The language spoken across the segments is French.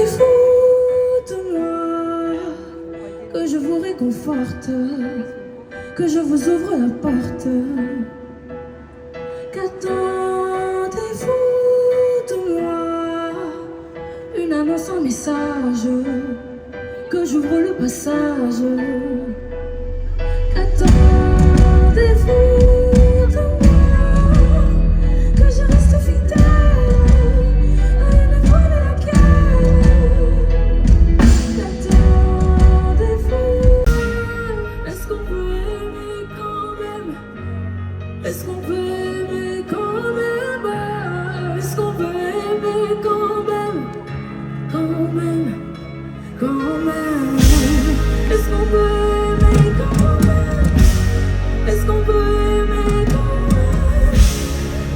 fou de moi, que je vous réconforte, que je vous ouvre la porte. Qu'attendez-vous de moi? Une annonce, un message, que j'ouvre le passage. Qu'attendez-vous de moi? Que je reste fidèle à une voix de laquelle. Qu'attendez-vous? Est-ce qu'on peut aimer quand même? Est-ce qu'on peut aimer quand même? Est-ce qu'on peut aimer quand même? Quand même, quand même. Est-ce qu'on peut aimer quand même? Est-ce qu'on peut aimer quand même?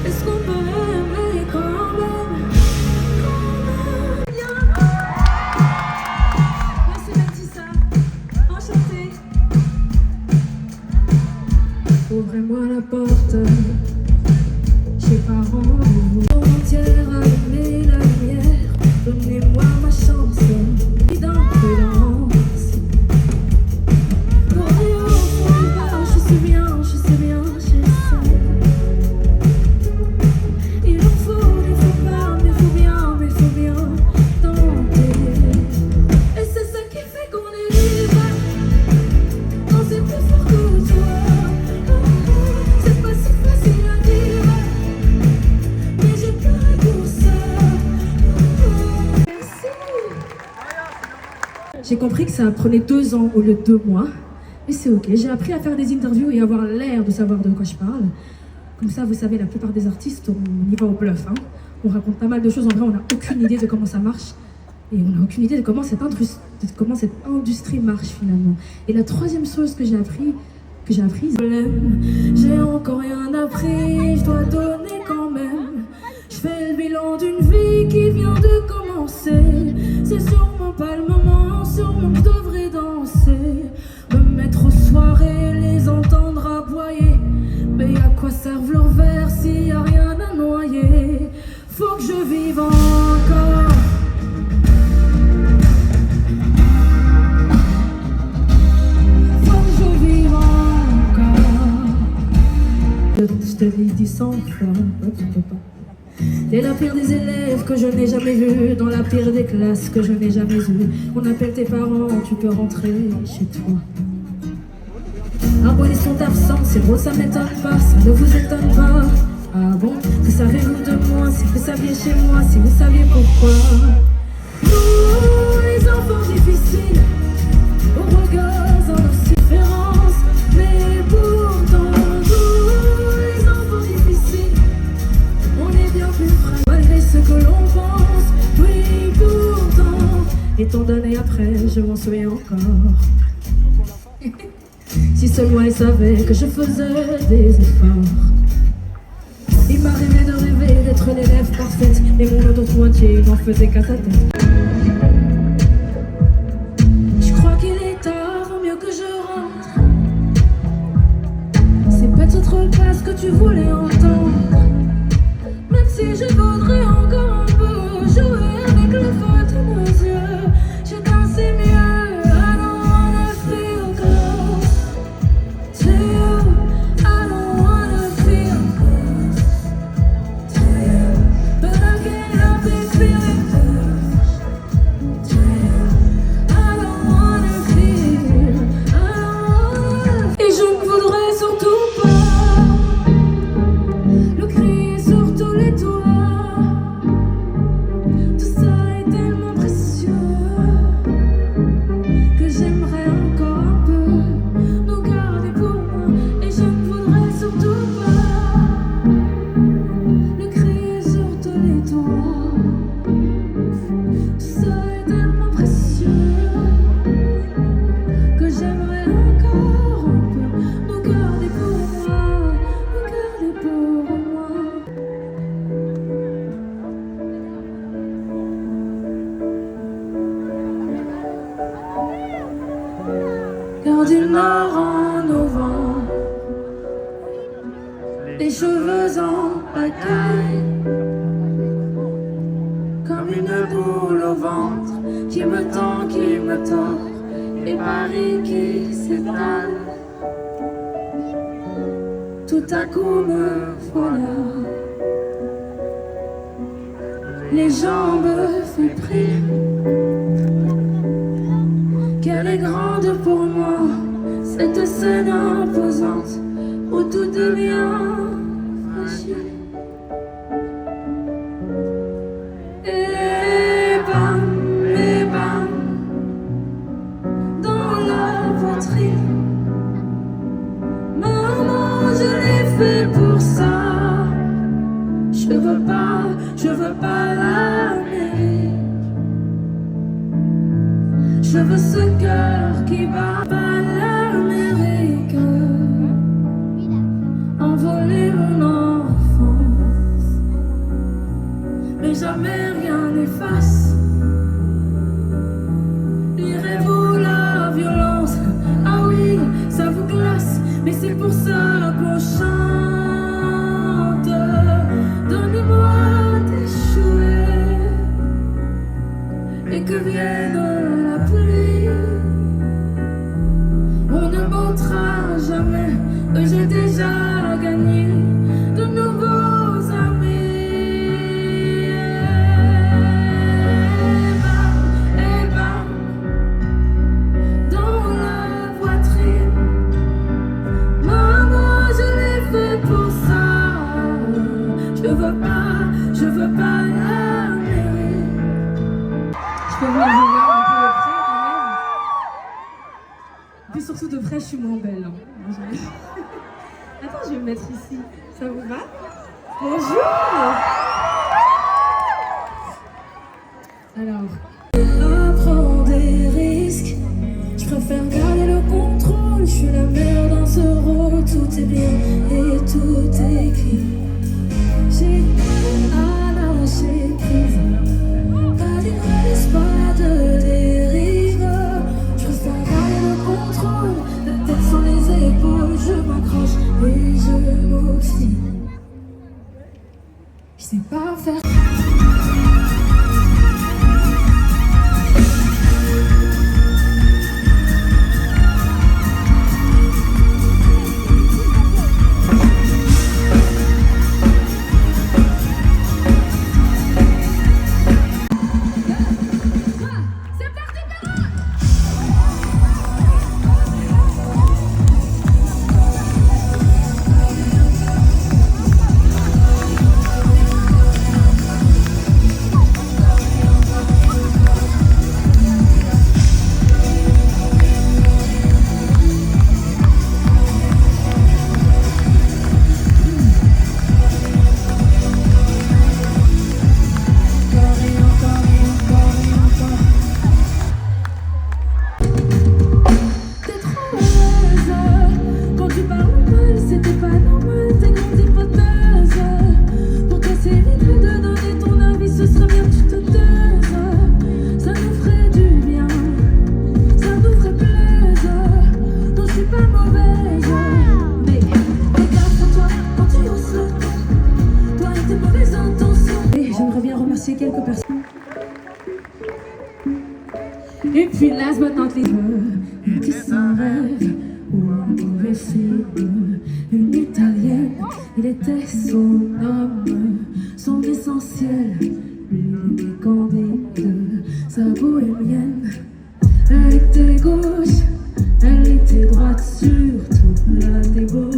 Est-ce qu'on peut aimer quand même? Quand même. Merci Mathissa. Enchantée. Ouvrez-moi la porte. J'ai pas rendez-vous entière à aimer la lumière. Donnez-moi ma chance. D'imprudence. Pour rien, je sais bien, je sais bien, je sais. Il en faut des faux pas, mais faut bien tenter. Et c'est ça qui fait qu'on est libre. Quand c'est plus fort que toi. C'est pas si facile à dire, mais j'ai pleuré pour ça. J'ai compris que ça prenait 2 ans au lieu de 2 mois, mais c'est ok. J'ai appris à faire des interviews et avoir l'air de savoir de quoi je parle. Comme ça, vous savez, la plupart des artistes, on y va au bluff. Hein. On raconte pas mal de choses, en vrai, on n'a aucune idée de comment ça marche. Et on n'a aucune idée de comment cette industrie marche finalement. Et la troisième chose que j'ai appris, j'ai encore rien appris, je dois donner quand même. Je fais le bilan d'une vie qui vient de commencer. C'est sûrement pas le moment, sûrement que je devrais danser. Me mettre aux soirées, les entendre aboyer. Mais à quoi servent leurs verres s'il y a rien à noyer? Faut que je vive encore. Je te dis sans foi, tu peux pas. T'es la pire des élèves que je n'ai jamais vue, dans la pire des classes que je n'ai jamais eue. On appelle tes parents, tu peux rentrer chez toi. Arbonne sont absents, c'est beau, ça m'étonne pas, ça ne vous étonne pas. Ah bon, que savez-vous de moi? Si vous saviez chez moi, si vous saviez pourquoi. Nous, les enfants difficiles, aux regards en différence, mais pourtant ce que l'on pense, oui pourtant. Et tant d'années après, je m'en souviens encore. Si seulement elle savait que je faisais des efforts. Il m'arrivait de rêver d'être l'élève parfaite, mais mon autre moitié n'en faisait qu'à sa tête. Je crois qu'il est tard, vaut mieux que je rentre. C'est peut-être pas ce que tu voulais entendre. Même si je voudrais encore un peu jouer avec le feu de nos yeux, je dansais mieux. I don't wanna feel close to you. I don't wanna feel close to you, but I can't help it feeling close to you. I don't wanna feel, Et je ne voudrais surtout pas le crier sur tous les toits. Tout ça est tellement précieux que j'aimerais encore un peu nous garder pour moi. Et je ne voudrais surtout pas le crier sur tous les toits. Tout ça est tellement précieux que j'aimerais encore un peu nous garder pour moi, nous garder pour moi. Gare du Nord en novembre, les cheveux en pagaille, comme une boule au ventre. qui me tord, et Paris qui s'étale. Tout à coup me voilà, les jambes fébriles. Qu'elle est grande pour moi, cette scène imposante où tout devient fragile. Et bam, dans la poitrine. Maman, je l'ai fait pour ça. Je veux pas l'Amérique. Je veux ce cœur qui bat pas l'Amérique. Envoler mon enfance, mais jamais rien n'efface les rêves ou la violence. Ah oui, ça vous glace, mais c'est pour ça qu'on chante. Donnez-moi d'échouer et que vienne la pluie. On ne montrera jamais que j'ai déjà gagné de nouveaux amis. Et bam, dans la poitrine. Maman, je l'ai fait pour ça. Je veux pas l'Amérique. Je peux venir vous voir un peu de près quand même. Puis surtout de près, je suis moins belle. Hein. Attends, je vais me mettre ici. Ça vous va? Bonjour. Alors. Prendre des risques, je préfère garder le contrôle. Je suis la meilleure dans ce rôle. Tout est bien et tout est écrit. J'ai lâcher prise, pas d'ivresse, pas de dérive. Je préfère garder le contrôle, la tête sur les épaules. Je m'accroche et je m'obstine. Je sais pas faire. Quelques personnes. Et puis last but not least, qui s'en rêve ou un mauvais film, une italienne, il était son homme, son essentiel, l'une des candides, sa bohémienne. Elle était gauche, elle était droite, surtout la débauche.